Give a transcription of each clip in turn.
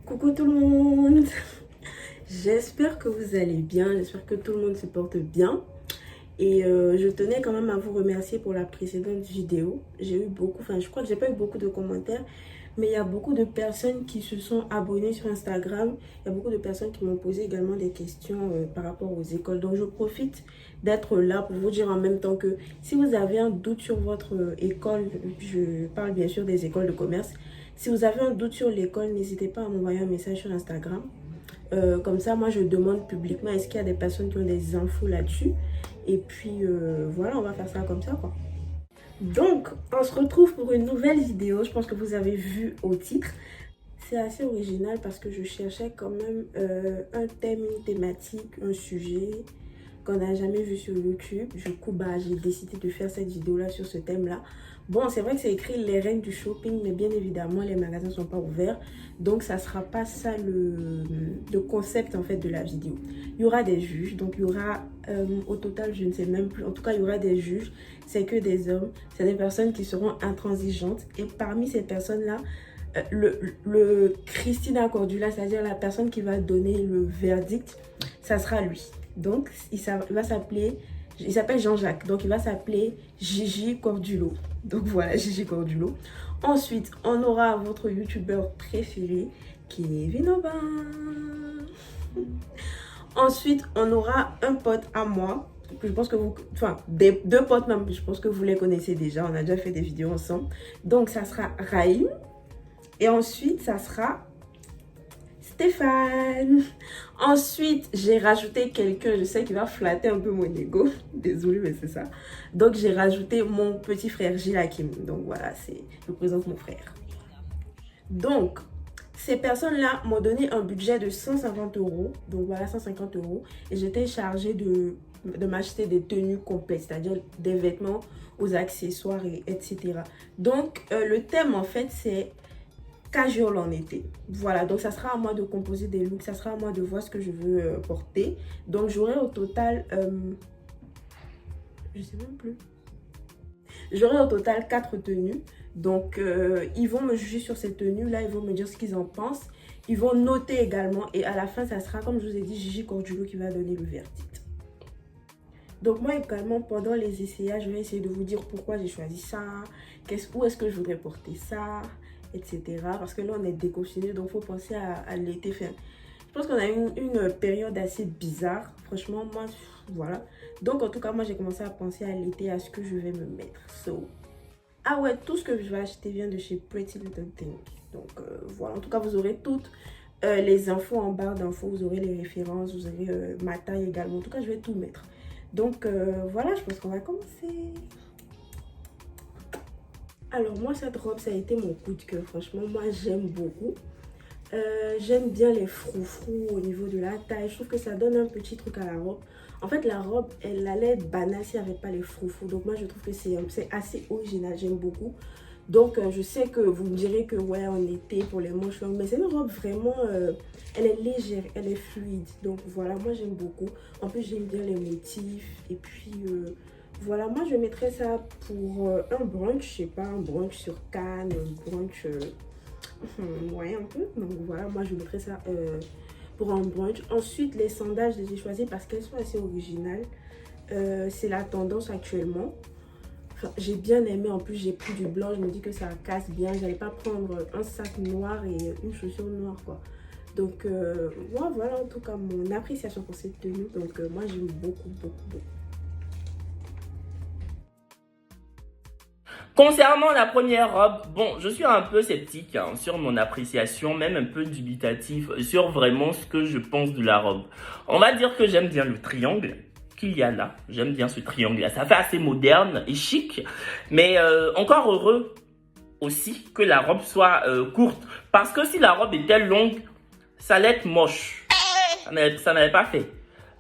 Coucou tout le monde. J'espère que vous allez bien, j'espère que tout le monde se porte bien. Et je tenais quand même à vous remercier pour la précédente vidéo. J'ai eu beaucoup, je crois que j'ai pas eu beaucoup de commentaires, mais il y a beaucoup de personnes qui se sont abonnées sur Instagram. Il y a beaucoup de personnes qui m'ont posé également des questions par rapport aux écoles. Donc je profite d'être là pour vous dire en même temps que si vous avez un doute sur votre école, je parle bien sûr des écoles de commerce. Si vous avez un doute sur l'école, n'hésitez pas à m'envoyer un message sur Instagram. Comme ça, moi, je demande publiquement est-ce qu'il y a des personnes qui ont des infos là-dessus. Et puis, voilà, on va faire ça comme ça, quoi. Donc, on se retrouve pour une nouvelle vidéo. Je pense que vous avez vu au titre. C'est assez original parce que je cherchais quand même un thème, une thématique, un sujet qu'on n'a jamais vu sur YouTube. Du coup, j'ai décidé de faire cette vidéo-là sur ce thème-là. Bon, c'est vrai que c'est écrit les règles du shopping, mais bien évidemment, les magasins ne sont pas ouverts. Donc, ça ne sera pas ça le concept, en fait, de la vidéo. Il y aura des juges. Donc, il y aura, au total, je ne sais même plus. En tout cas, il y aura des juges. C'est que des hommes. C'est des personnes qui seront intransigeantes. Et parmi ces personnes-là, le Christina Cordula, c'est-à-dire la personne qui va donner le verdict, ça sera lui. Donc, il s'appelle Jean-Jacques. Donc, il va s'appeler Gigi Cordulo. Donc, voilà, Gigi Cordulo. Ensuite, on aura votre youtubeur préféré, Kevin Aubin. Ensuite, on aura un pote à moi. Je pense que vous... deux potes même. Je pense que vous les connaissez déjà. On a déjà fait des vidéos ensemble. Donc, ça sera Raïm. Et ensuite, ça sera Stéphane. Ensuite, j'ai rajouté quelqu'un, je sais qu'il va flatter un peu mon ego. Désolée, mais c'est ça. Donc, j'ai rajouté mon petit frère Gilles Hakim. Donc, voilà, je présente mon frère. Donc, ces personnes-là m'ont donné un budget de 150 €. Donc, voilà, 150 €. Et j'étais chargée de m'acheter des tenues complètes, c'est-à-dire des vêtements aux accessoires, etc. Donc, le thème, en fait, c'est casual en été. Voilà, donc ça sera à moi de composer des looks, ça sera à moi de voir ce que je veux porter. Donc j'aurai au total, je sais même plus. J'aurai au total 4 tenues. Donc ils vont me juger sur ces tenues là, ils vont me dire ce qu'ils en pensent. Ils vont noter également et à la fin ça sera, comme je vous ai dit, Gigi Cordulo qui va donner le verdict. Donc moi également pendant les essayages, je vais essayer de vous dire pourquoi j'ai choisi ça, où est-ce que je voudrais porter ça, etc. Parce que là on est déconfiné, donc il faut penser à l'été. Je pense qu'on a une période assez bizarre. Franchement, moi, voilà. Donc en tout cas, moi j'ai commencé à penser à l'été, à ce que je vais me mettre. Ah ouais, tout ce que je vais acheter vient de chez Pretty Little Thing. Donc voilà, en tout cas vous aurez toutes les infos en barre d'infos, vous aurez les références, vous aurez ma taille également. En tout cas, je vais tout mettre. Donc voilà, je pense qu'on va commencer. Alors moi, cette robe, ça a été mon coup de cœur. Franchement, moi, j'aime beaucoup. J'aime bien les froufrous au niveau de la taille. Je trouve que ça donne un petit truc à la robe. En fait, la robe, elle allait être banale s'il n'y avait pas les froufrous. Donc moi, je trouve que c'est assez original. J'aime beaucoup. Donc je sais que vous me direz que ouais, en été, pour les manches longues. Mais c'est une robe vraiment... elle est légère, elle est fluide. Donc voilà, moi, j'aime beaucoup. En plus, j'aime bien les motifs. Et puis... voilà, moi je mettrais ça pour un brunch, je sais pas, un brunch sur Cannes, un brunch, ouais un peu. Donc voilà, moi je mettrais ça pour un brunch. Ensuite, les sandales, je les ai choisis parce qu'elles sont assez originales. C'est la tendance actuellement. Enfin, j'ai bien aimé, en plus j'ai pris du blanc, je me dis que ça casse bien. J'allais pas prendre un sac noir et une chaussure noire quoi. Donc moi voilà en tout cas mon appréciation pour cette tenue. Donc moi j'aime beaucoup, beaucoup, beaucoup. Concernant la première robe, bon, je suis un peu sceptique sur mon appréciation, même un peu dubitatif sur vraiment ce que je pense de la robe. On va dire que j'aime bien le triangle qu'il y a là. J'aime bien ce triangle-là. Ça fait assez moderne et chic, mais encore heureux aussi que la robe soit courte. Parce que si la robe était longue, ça allait être moche. Ça n'avait pas fait.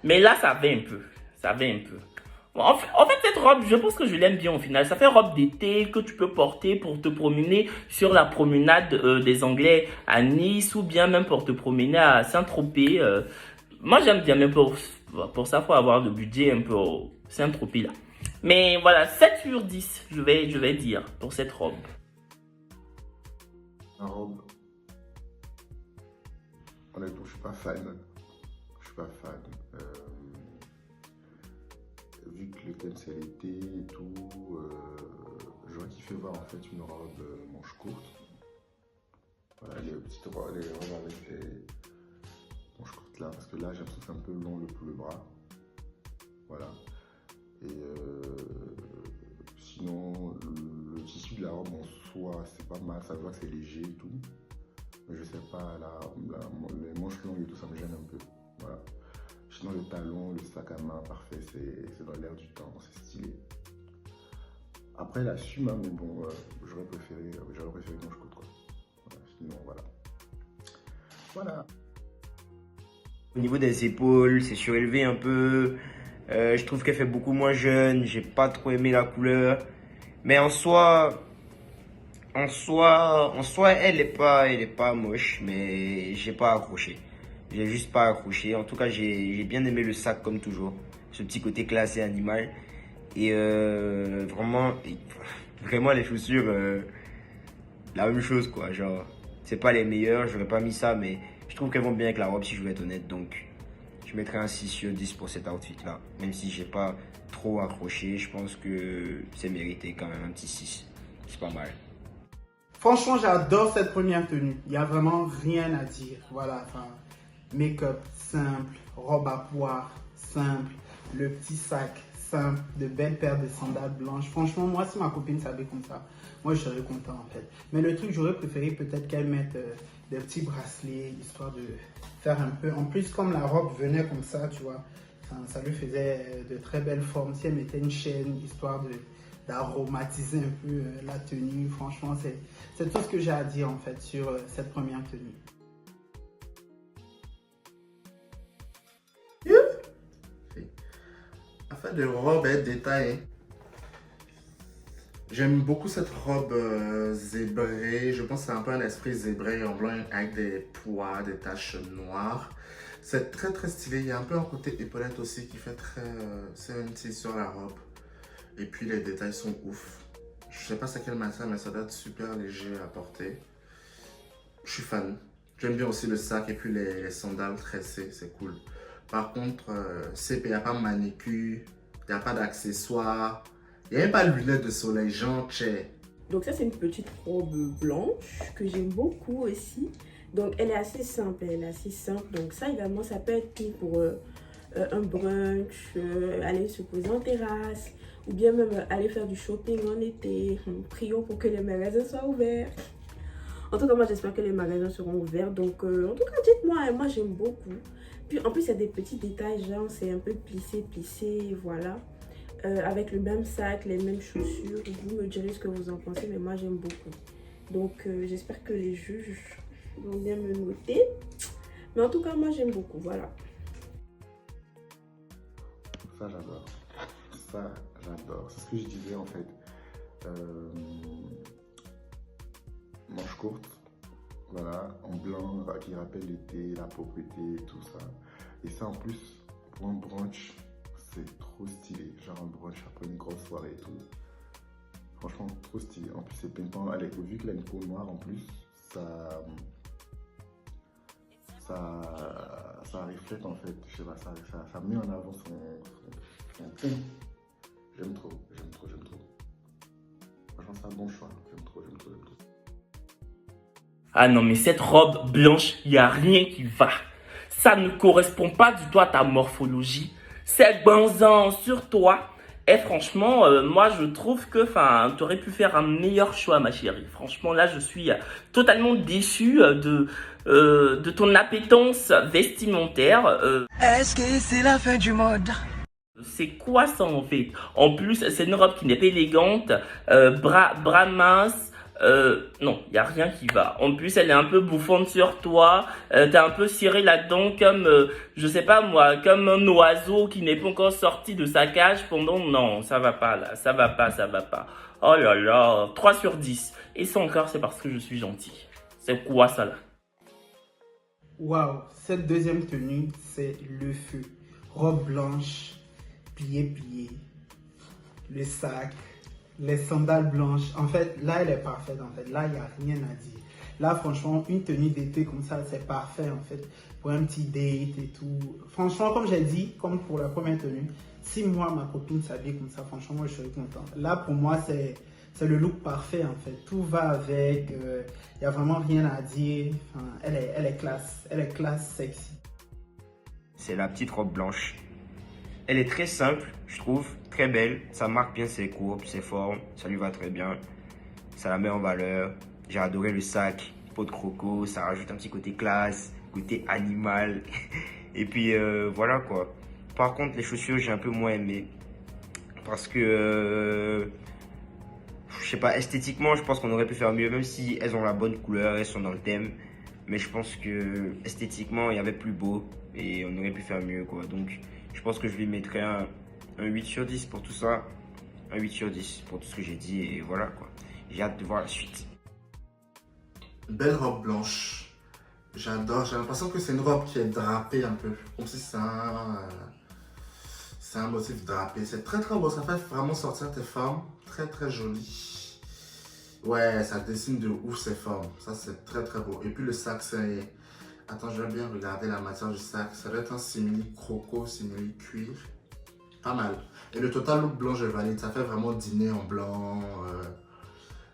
Mais là, ça va un peu. Ça va un peu. En fait, cette robe, je pense que je l'aime bien au final. Ça fait robe d'été que tu peux porter pour te promener sur la promenade des Anglais à Nice ou bien même pour te promener à Saint-Tropez. Moi, j'aime bien, mais pour ça, il faut avoir le budget un peu au Saint-Tropez là. Mais voilà, 7 sur 10, je vais dire, pour cette robe. La robe. honnêtement, je suis pas fan. Je suis pas fan. Vu que le thème c'est l'été et tout, j'aurais kiffé voir en fait une robe manche courte. Voilà, les petites robes, les robes avec les manches courtes là, parce que là j'ai l'impression que c'est un peu long pour le bras. Voilà. Et sinon, le tissu de la robe en soi, c'est pas mal, ça se voit que c'est léger et tout. Mais je sais pas, les manches longues et tout, ça me gêne un peu. Voilà. Sinon, le talon, le sac à main, parfait, c'est dans l'air du temps, c'est stylé. Après, la sume, hein, mais bon, j'aurais préféré manche courte, quoi. Voilà, sinon, voilà. Voilà. Au niveau des épaules, c'est surélevé un peu. Je trouve qu'elle fait beaucoup moins jeune. J'ai pas trop aimé la couleur. Mais en soi, elle est pas moche, mais j'ai pas accroché. J'ai juste pas accroché. En tout cas, j'ai bien aimé le sac comme toujours. Ce petit côté classe et animal. Et vraiment les chaussures, la même chose quoi. Genre, c'est pas les meilleures, j'aurais pas mis ça, mais je trouve qu'elles vont bien avec la robe si je veux être honnête. Donc, je mettrais un 6 sur 10 pour cet outfit là. Même si j'ai pas trop accroché, je pense que c'est mérité quand même un petit 6. C'est pas mal. Franchement, j'adore cette première tenue. Il n'y a vraiment rien à dire. Voilà, enfin, make-up simple, robe à poire simple, le petit sac simple, de belles paires de sandales blanches. Franchement, moi, si ma copine s'habille comme ça, moi, je serais content en fait. Mais le truc, j'aurais préféré peut-être qu'elle mette des petits bracelets, histoire de faire un peu. En plus, comme la robe venait comme ça, tu vois, ça lui faisait de très belles formes. Si elle mettait une chaîne, histoire d'aromatiser un peu la tenue. Franchement, c'est tout ce que j'ai à dire en fait sur cette première tenue. Afin de robe et détail, j'aime beaucoup cette robe zébrée. Je pense que c'est un peu un esprit zébré en blanc avec des pois, des taches noires. C'est très très stylé. Il y a un peu un côté épaulette aussi qui fait très 70s sur la robe. Et puis les détails sont ouf. Je sais pas c'est quel matière, mais ça doit être super léger à porter. Je suis fan. J'aime bien aussi le sac et puis les sandales tressées, c'est cool. Par contre, il n'y a pas de manicure, il n'y a pas d'accessoires, il n'y a même pas de lunettes de soleil, genre chez. Donc ça, c'est une petite robe blanche que j'aime beaucoup aussi. Donc elle est assez simple, Donc ça également, ça peut être mis pour un brunch, aller se poser en terrasse, ou bien même aller faire du shopping en été. Prions pour que les magasins soient ouverts. En tout cas, moi, j'espère que les magasins seront ouverts. Donc, en tout cas, dites-moi, moi, j'aime beaucoup. Puis, en plus, il y a des petits détails, genre, c'est un peu plissé, voilà. Avec le même sac, les mêmes chaussures. Vous me direz ce que vous en pensez, mais moi, j'aime beaucoup. Donc, j'espère que les juges vont bien me noter. Mais en tout cas, moi, j'aime beaucoup, voilà. Ça, j'adore. Ça, j'adore. C'est ce que je disais, en fait. Manche courte, voilà, en blanc, qui rappelle l'été, la propreté, tout ça. Et ça, en plus, pour un brunch, c'est trop stylé. Genre un brunch après une grosse soirée et tout. Franchement, trop stylé. En plus, c'est peintant. Allez, vu qu'il a une peau noire, en plus, ça reflète, en fait. Je sais pas, ça met en avant son teint. J'aime trop. Franchement, c'est un bon choix. J'aime trop. Ah non, mais cette robe blanche, il n'y a rien qui va. Ça ne correspond pas du tout à ta morphologie. C'est banzan sur toi. Et franchement, moi, je trouve que tu aurais pu faire un meilleur choix, ma chérie. Franchement, là, je suis totalement déçu de ton appétence vestimentaire. Est-ce que c'est la fin du monde? C'est quoi ça, en fait? En plus, c'est une robe qui n'est pas élégante, bras minces. Non, il n'y a rien qui va. En plus, elle est un peu bouffante sur toi. T'es un peu ciré là-dedans comme, je sais pas moi, comme un oiseau qui n'est pas encore sorti de sa cage pendant... Non, ça va pas là, ça va pas. Oh là là, 3 sur 10. Et ça encore, c'est parce que je suis gentil. C'est quoi ça là? Waouh, cette deuxième tenue, c'est le feu. Robe blanche, pliée, le sac, les sandales blanches. En fait, là, elle est parfaite. En fait, là, il n'y a rien à dire. Là, franchement, une tenue d'été comme ça, c'est parfait en fait. Pour un petit date et tout. Franchement, comme j'ai dit, comme pour la première tenue, si moi, ma copine s'habille comme ça, franchement, moi, je serais content. Là, pour moi, c'est le look parfait en fait. Tout va avec. Il n'y a vraiment rien à dire. Enfin, elle est classe. Elle est classe, sexy. C'est la petite robe blanche. Elle est très simple, je trouve, très belle. Ça marque bien ses courbes, ses formes. Ça lui va très bien. Ça la met en valeur. J'ai adoré le sac, peau de croco. Ça rajoute un petit côté classe, côté animal. Et puis voilà quoi. Par contre, les chaussures, j'ai un peu moins aimé. Parce que, je sais pas, esthétiquement, je pense qu'on aurait pu faire mieux. Même si elles ont la bonne couleur, elles sont dans le thème. Mais je pense que esthétiquement, il y avait plus beau. Et on aurait pu faire mieux quoi. Donc, je pense que je lui mettrais un 8 sur 10 pour tout ça. Un 8 sur 10 pour tout ce que j'ai dit. Et voilà quoi. J'ai hâte de voir la suite. Belle robe blanche. J'adore. J'ai l'impression que c'est une robe qui est drapée un peu. Comme si c'est un motif drapé. C'est très très beau. Ça fait vraiment sortir tes formes. Très très joli. Ouais, ça dessine de ouf ces formes. Ça, c'est très très beau. Et puis le sac, c'est... Attends, je vais bien regarder la matière du sac. Ça doit être un simili croco, simili cuir. Pas mal. Et le total look blanc, je valide. Ça fait vraiment dîner en blanc.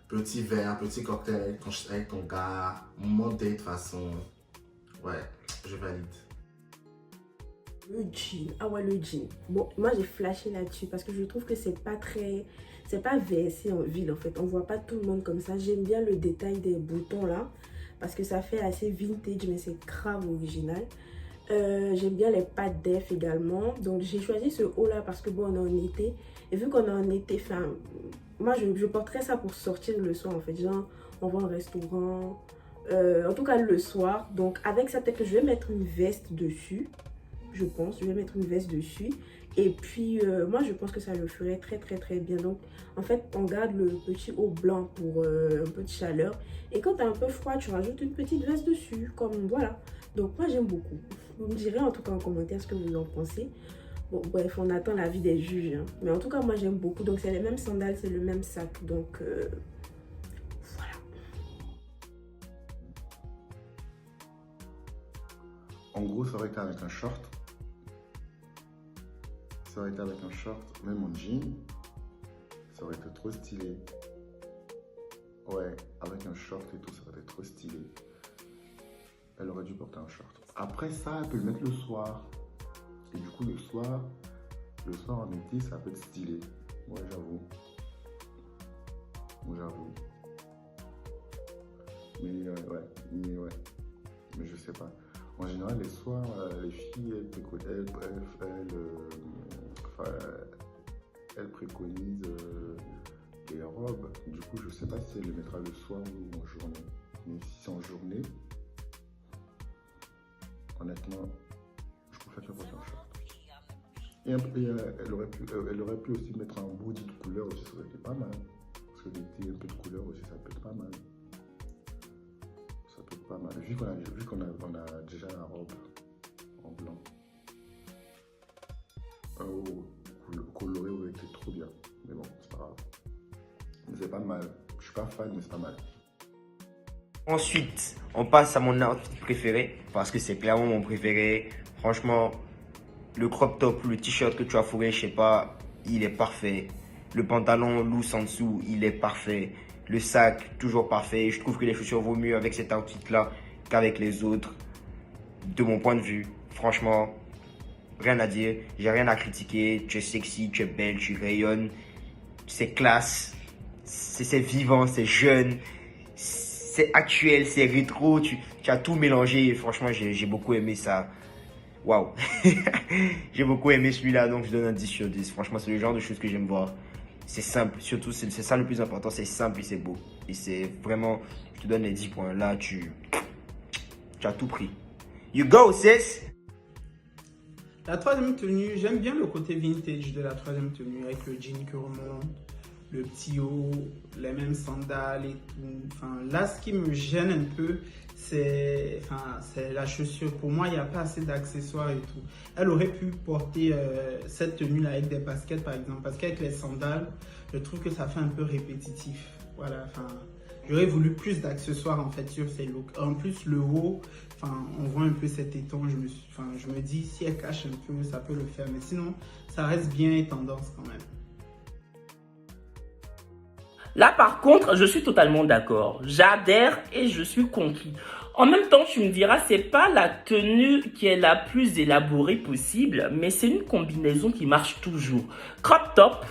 Petit verre, petit cocktail avec ton gars. Moment date de toute façon. Ouais, je valide. Le jean. Ah ouais, le jean. Bon, moi j'ai flashé là-dessus parce que je trouve que c'est pas VSC en ville en fait. On voit pas tout le monde comme ça. J'aime bien le détail des boutons là. Parce que ça fait assez vintage, mais c'est grave original. J'aime bien les pattes def également. Donc j'ai choisi ce haut là parce que bon, on est en été. Et vu qu'on est en été, enfin, moi je porterais ça pour sortir le soir en fait. Genre, on va au restaurant. En tout cas le soir. Donc avec ça, peut-être que je vais mettre une veste dessus. Je pense, je vais mettre une veste dessus. Et puis moi je pense que ça le ferait très très très bien. Donc en fait on garde le petit haut blanc pour un peu de chaleur. Et quand t'as un peu froid, tu rajoutes une petite veste dessus. Comme voilà. Donc moi j'aime beaucoup. Vous me direz en tout cas en commentaire ce que vous en pensez. Bon bref, on attend l'avis des juges. Hein. Mais en tout cas moi j'aime beaucoup. Donc c'est les mêmes sandales, c'est le même sac. Donc voilà. En gros, ça aurait été avec un short. Ça aurait été avec un short, même en jean. Ça aurait été trop stylé. Ouais, avec un short et tout, ça aurait été trop stylé. Elle aurait dû porter un short. Après ça, elle peut le mettre le soir. Et du coup, le soir en été, ça peut être stylé. Ouais, j'avoue. Mais je sais pas. En général, les soirs, les filles, elles préconisent les robes. Du coup, je sais pas si elle les mettra le soir ou en journée. Mais si c'est en journée, honnêtement, je préfère qu'elle porte un short. Et elle aurait pu aussi mettre un body de couleur aussi, ça aurait été pas mal. Parce que l'été, un peu de couleur aussi, ça peut être pas mal. Ça peut être pas mal. Vu qu'on a déjà la robe en blanc. Coloré aurait été trop bien. Mais bon, c'est pas grave. Mais c'est pas mal. Je suis pas fan, mais c'est pas mal. Ensuite, on passe à mon outfit préféré. Parce que c'est clairement mon préféré. Franchement, le crop top, le t-shirt que tu as fourré, je sais pas, il est parfait. Le pantalon loose en dessous, il est parfait. Le sac, toujours parfait. Je trouve que les chaussures vaut mieux avec cet outfit-là qu'avec les autres. De mon point de vue, franchement, rien à dire. J'ai rien à critiquer. Tu es sexy, tu es belle, tu rayonnes. C'est classe. C'est vivant, c'est jeune. C'est actuel, c'est rétro. Tu as tout mélangé. Franchement, j'ai beaucoup aimé ça. Waouh. J'ai beaucoup aimé celui-là, donc je donne un 10 sur 10. Franchement, c'est le genre de choses que j'aime voir. C'est simple, surtout, c'est ça le plus important. C'est simple et c'est beau. Et c'est vraiment, je te donne les 10 points. Là, tu as tout pris. You go, sis! La troisième tenue, j'aime bien le côté vintage de la troisième tenue avec le jean qui remonte, le petit haut, les mêmes sandales et tout. Enfin, là, ce qui me gêne un peu, c'est la chaussure. Pour moi, il n'y a pas assez d'accessoires et tout. Elle aurait pu porter cette tenue-là avec des baskets, par exemple. Parce qu'avec les sandales, je trouve que ça fait un peu répétitif. Voilà, enfin, J'aurais voulu plus d'accessoires en fait sur ces looks. En plus, le haut, enfin, on voit un peu cet éton. Je me dis, si elle cache un peu, ça peut le faire. Mais sinon, ça reste bien tendance quand même. Là, par contre, je suis totalement d'accord. J'adhère et je suis conquis. En même temps, tu me diras, c'est pas la tenue qui est la plus élaborée possible, mais c'est une combinaison qui marche toujours. Crop top,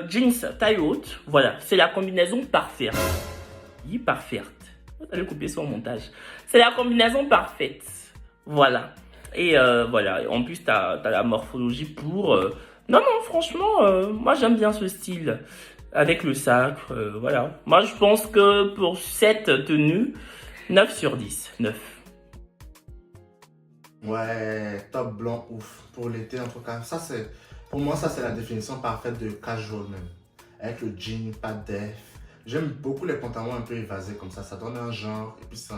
jeans taille haute, voilà, c'est la combinaison parfaite. Parfaite. Vous allez couper ça au montage. C'est la combinaison parfaite. Voilà. Et voilà, en plus, tu as la morphologie pour... Non, franchement, moi j'aime bien ce style. Avec le sac, voilà. Moi, je pense que pour cette tenue, 9 sur 10. 9. Ouais, top blanc, ouf. Pour l'été, en tout cas, pour moi, ça, c'est la définition parfaite de casual même. Avec le jean, pas de def. J'aime beaucoup les pantalons un peu évasés comme ça. Ça donne un genre. Et puis, c'est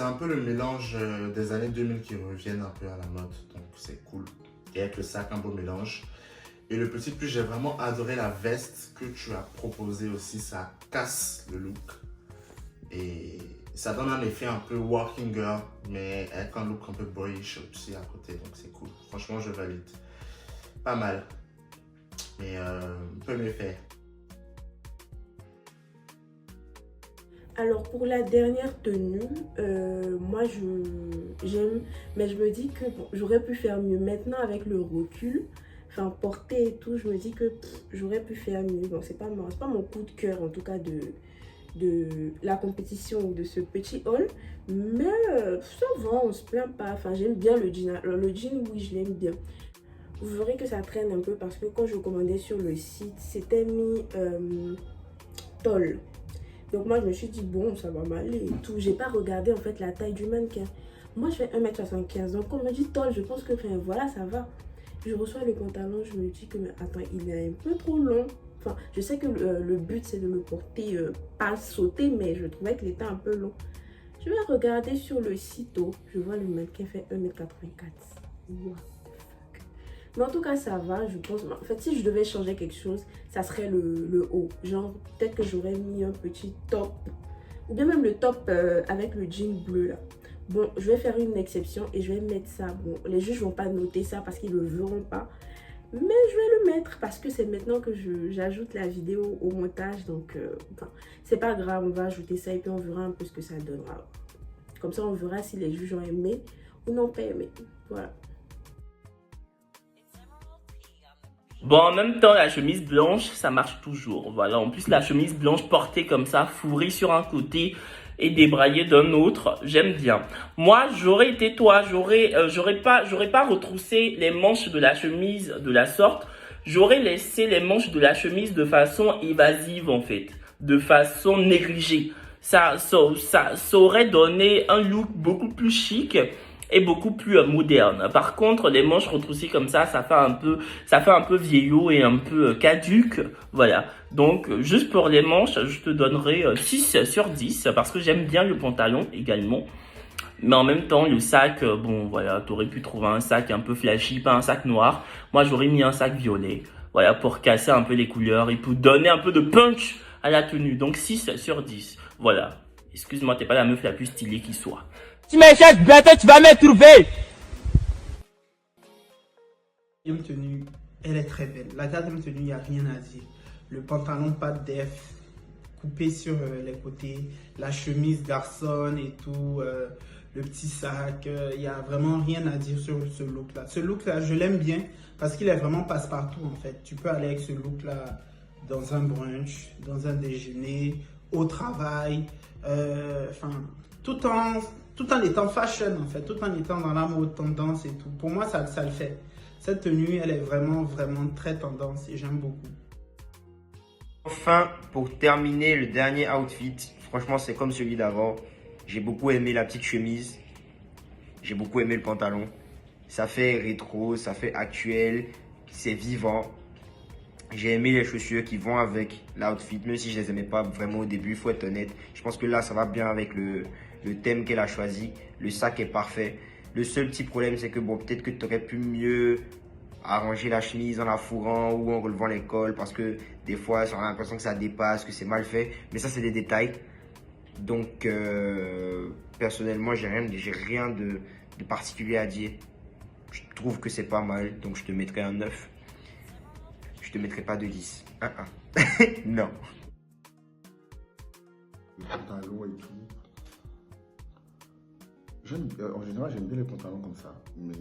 un peu le mélange des années 2000 qui reviennent un peu à la mode. Donc, c'est cool. Et avec le sac, un beau mélange. Et le petit plus, j'ai vraiment adoré la veste que tu as proposée aussi. Ça casse le look. Et ça donne un effet un peu working girl, mais avec un look un peu boyish aussi à côté. Donc c'est cool. Franchement, je valide. Pas mal. Mais un peu mieux fait. Alors pour la dernière tenue, moi j'aime, mais je me dis que bon, j'aurais pu faire mieux. Maintenant avec le recul, enfin porter et tout, je me dis que j'aurais pu faire mieux. Bon, c'est pas mon coup de cœur en tout cas de la compétition ou de ce petit haul, mais ça va, on se plaint pas. Enfin, j'aime bien le jean. Alors, le jean, oui, je l'aime bien. Vous verrez que ça traîne un peu parce que quand je commandais sur le site, c'était mis tôle. Donc moi, je me suis dit, bon, ça va m'aller et tout. J'ai pas regardé en fait la taille du mannequin. Moi, je fais 1m75. Donc quand on me dit tôle, je pense que voilà, ça va. Je reçois le pantalon, je me dis que, mais attends, il est un peu trop long. Enfin, je sais que le but, c'est de le porter, pas sauter, mais je trouvais qu'il était un peu long. Je vais regarder sur le site. Je vois le mannequin fait 1m84. What the fuck. Mais en tout cas, ça va, je pense. En fait, si je devais changer quelque chose, ça serait le haut. Genre, peut-être que j'aurais mis un petit top. Ou bien même le top avec le jean bleu, là. Bon, je vais faire une exception et je vais mettre ça. Bon, les juges ne vont pas noter ça parce qu'ils ne le verront pas. Mais je vais le mettre parce que c'est maintenant que j'ajoute la vidéo au montage. Donc, enfin, c'est pas grave, on va ajouter ça et puis on verra un peu ce que ça donnera. Comme ça, on verra si les juges ont aimé ou n'ont pas aimé. Voilà. Bon, en même temps, la chemise blanche, ça marche toujours. Voilà, en plus, la chemise blanche portée comme ça, fourrée sur un côté et débraillée d'un autre, j'aime bien. Moi, j'aurais été toi, j'aurais pas retroussé les manches de la chemise de la sorte. J'aurais laissé les manches de la chemise de façon évasive, en fait, de façon négligée. Ça aurait donné un look beaucoup plus chic et beaucoup plus moderne. Par contre, les manches retroussées comme ça fait un peu vieillot et un peu caduque. Voilà. Donc, juste pour les manches, je te donnerai 6 sur 10 parce que j'aime bien le pantalon également. Mais en même temps, le sac, bon, voilà, tu aurais pu trouver un sac un peu flashy, pas un sac noir. Moi, j'aurais mis un sac violet. Voilà, pour casser un peu les couleurs et pour donner un peu de punch à la tenue. Donc, 6 sur 10. Voilà. Excuse-moi, t'es pas la meuf la plus stylée qui soit. Tu me cherches bientôt, tu vas me trouver. La quatrième tenue, elle est très belle. La quatrième tenue, il n'y a rien à dire. Le pantalon pas de def, coupé sur les côtés, la chemise garçonne et tout, le petit sac. Il n'y a vraiment rien à dire sur ce look-là. Ce look-là, je l'aime bien parce qu'il est vraiment passe-partout en fait. Tu peux aller avec ce look-là dans un brunch, dans un déjeuner, au travail, enfin, tout en étant fashion en fait, tout en étant dans la mode tendance et tout. Pour moi, ça le fait. Cette tenue, elle est vraiment très tendance et j'aime beaucoup. Enfin, pour terminer, le dernier outfit, franchement, c'est comme celui d'avant. J'ai beaucoup aimé la petite chemise. J'ai beaucoup aimé le pantalon. Ça fait rétro, ça fait actuel, c'est vivant. J'ai aimé les chaussures qui vont avec l'outfit, même si je les aimais pas vraiment au début, il faut être honnête. Je pense que là, ça va bien avec le thème qu'elle a choisi. Le sac est parfait. Le seul petit problème, c'est que bon, peut-être que tu aurais pu mieux arranger la chemise en la fourrant ou en relevant les cols parce que des fois, on a l'impression que ça dépasse, que c'est mal fait. Mais ça, c'est des détails. Donc, personnellement, j'ai rien de particulier à dire. Je trouve que c'est pas mal, donc je te mettrai un 9. Je te mettrai pas de 10. Non. Les pantalons et tout. En général, j'aime bien les pantalons comme ça. Mais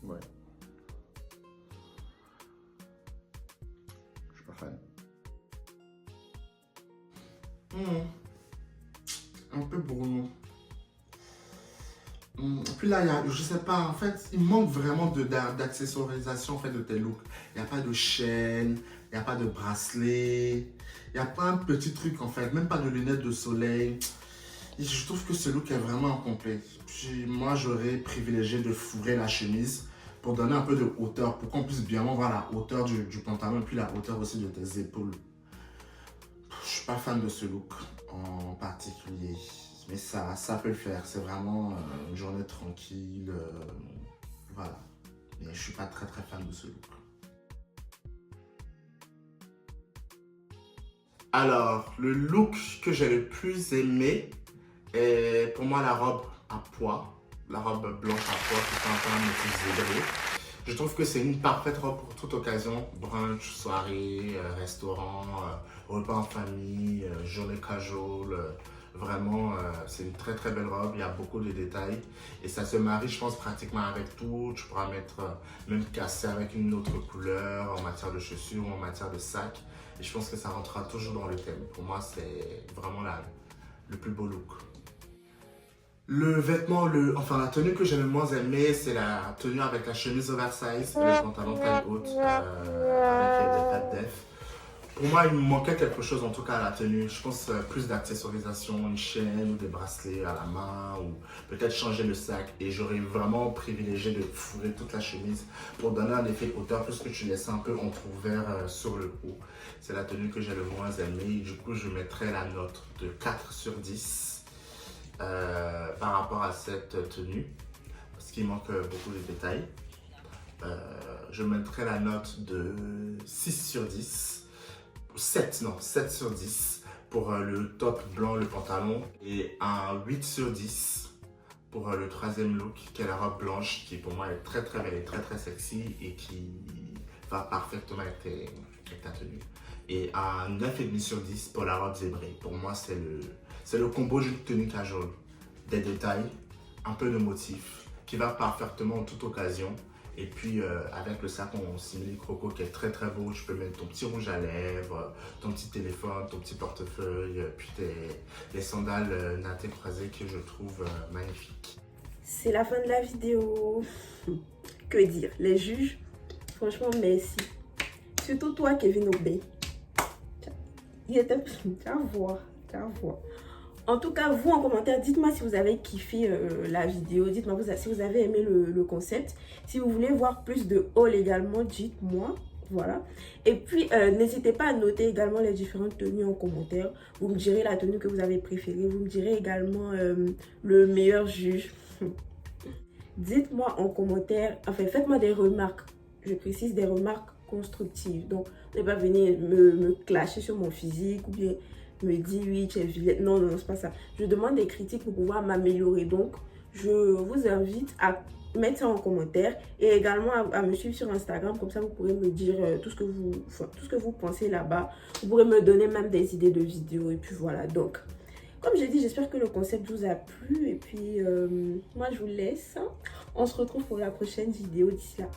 ouais. Je suis pas fan. Un peu brouillon. Puis là, je sais pas, en fait, il manque vraiment d'accessorisation en fait, de tes looks. Il n'y a pas de chaîne, il n'y a pas de bracelet, il n'y a pas un petit truc en fait, même pas de lunettes de soleil. Et je trouve que ce look est vraiment incomplet. Puis moi, j'aurais privilégié de fourrer la chemise pour donner un peu de hauteur, pour qu'on puisse bien voir la hauteur du pantalon et puis la hauteur aussi de tes épaules. Je suis pas fan de ce look en particulier. Mais ça peut le faire, c'est vraiment une journée tranquille, voilà. Mais je suis pas très fan de ce look. Alors, le look que j'ai le plus aimé est pour moi la robe à pois, la robe blanche à pois qui fait un peu un motif zébré. Je trouve que c'est une parfaite robe pour toute occasion, brunch, soirée, restaurant, repas en famille, journée casual. Vraiment, c'est une très belle robe, il y a beaucoup de détails et ça se marie, je pense, pratiquement avec tout. Tu pourras mettre, même casser avec une autre couleur en matière de chaussures ou en matière de sac. Et je pense que ça rentrera toujours dans le thème. Pour moi, c'est vraiment le plus beau look. Le vêtement, la tenue que j'ai le moins aimée, c'est la tenue avec la chemise oversize et le pantalon taille haute avec des pattes def. Pour moi, il me manquait quelque chose en tout cas à la tenue. Je pense plus d'accessorisation, une chaîne ou des bracelets à la main ou peut-être changer le sac. Et j'aurais vraiment privilégié de fourrer toute la chemise pour donner un effet hauteur puisque tu laisses un peu entrouvert sur le haut. C'est la tenue que j'ai le moins aimée. Du coup, je mettrai la note de 4 sur 10 par rapport à cette tenue parce qu'il manque beaucoup de détails. Je mettrai la note de 6 sur 10. 7 sur 10 pour le top blanc, le pantalon et un 8 sur 10 pour le troisième look qui est la robe blanche qui pour moi est très belle et très sexy et qui va parfaitement avec ta tenue. Et un 9,5 sur 10 pour la robe zébrée. Pour moi c'est le combo d'une tenue casual. Des détails, un peu de motif qui va parfaitement en toute occasion. Et puis avec le sac en simili croco qui est très beau, tu peux mettre ton petit rouge à lèvres, ton petit téléphone, ton petit portefeuille, puis les sandales nattées croisées que je trouve magnifiques. C'est la fin de la vidéo. Que dire? Les juges, franchement merci. Surtout toi Kevin Obey. Il était... Tiens voir. En tout cas, vous en commentaire, dites-moi si vous avez kiffé la vidéo. Dites-moi si vous avez aimé le concept. Si vous voulez voir plus de haul également, dites-moi. Voilà. Et puis, n'hésitez pas à noter également les différentes tenues en commentaire. Vous me direz la tenue que vous avez préférée. Vous me direz également le meilleur juge. Dites-moi en commentaire. Enfin, faites-moi des remarques. Je précise des remarques constructives. Donc, ne pas venir me clasher sur mon physique ou bien me dire oui tu es vilaine. Non, c'est pas ça. Je demande des critiques pour pouvoir m'améliorer. Donc je vous invite à mettre ça en commentaire et également à me suivre sur Instagram. Comme ça vous pourrez me dire tout ce que vous pensez là-bas. Vous pourrez me donner même des idées de vidéos. Et puis voilà, donc comme j'ai dit, j'espère que le concept vous a plu. Et puis moi je vous laisse. On se retrouve pour la prochaine vidéo. D'ici là.